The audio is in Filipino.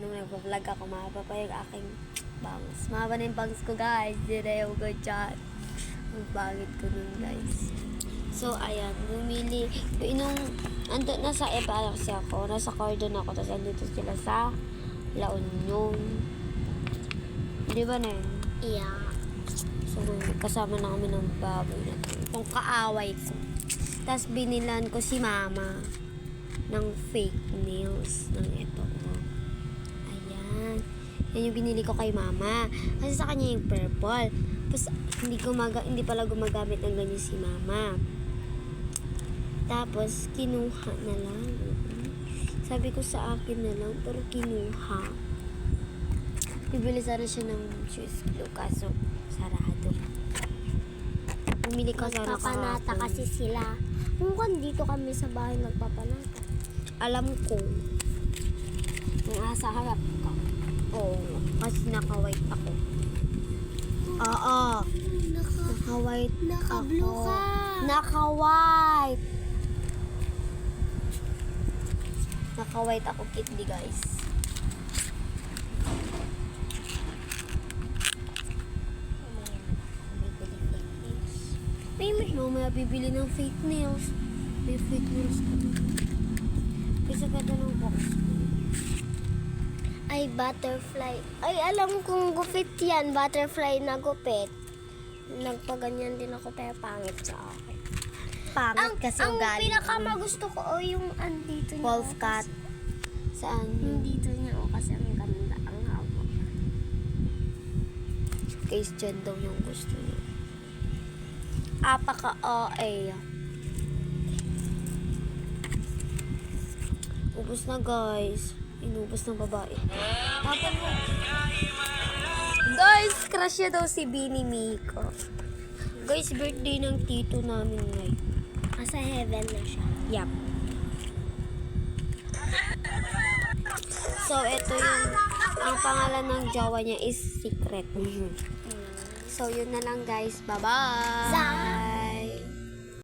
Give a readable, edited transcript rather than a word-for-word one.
nung nagpa-vlog ako, mahaba pa yung aking bangs. Mahaba na yung bangs ko, guys. Dinayaw ko dyan. Ang pangit ko nun, guys. So, ayan, bumili. Andun, nasa iba kasi ako, nasa cordon ako, tapos andito sila sa La Union. Di ba na yun? Yeah. So, kasama na kami ng baboy na to. Kung kaaway ko. Tapos binilan ko si mama ng fake nails ng ito. Ayan. Yan yung binili ko kay mama. Kasi sa kanya yung purple. Tapos hindi pala gumagamit ng ganyan si mama. Tapos kinuha na lang. Sabi ko sa akin na lang, pero kinuha. Bibili sana siya ng shoes glue, kaso sarado. Bumili ka sana Magpapanata kahapon. kasi sila. Kung dito kami sa bahay magpapanata. Alam ko. Nasa harap ka. Oo. Kasi naka-white ako. Oo. Naka-white Naka-blue ako. ka. Naka-white. Naka-white ako, kitty, guys. Mamaya bibili ng fake nails. May fake nails ko. Kasi ganda ng box. Ay, butterfly. Ay, alam kong gupit yan. Butterfly na gupit. Nagpaganyan din ako, pero pangit sa akin. Pangit kasi ang ugali. pinakamagusto ko yung andito niya. Wolf cut. Saan? Yung dito niya kasi ang ganda. Ang haba. Case dyan daw yung gusto niya. Apaka-OA. Ubus na, guys. Inubos ng babae. Tapos mo. Guys, crush niya daw si Bini Miko. Guys, birthday ng tito namin ngayon. Nasa heaven na siya. Yup. So, ito yung ang pangalan ng jowa niya is Secret. So, yun na lang, guys. Bye-bye! Bye!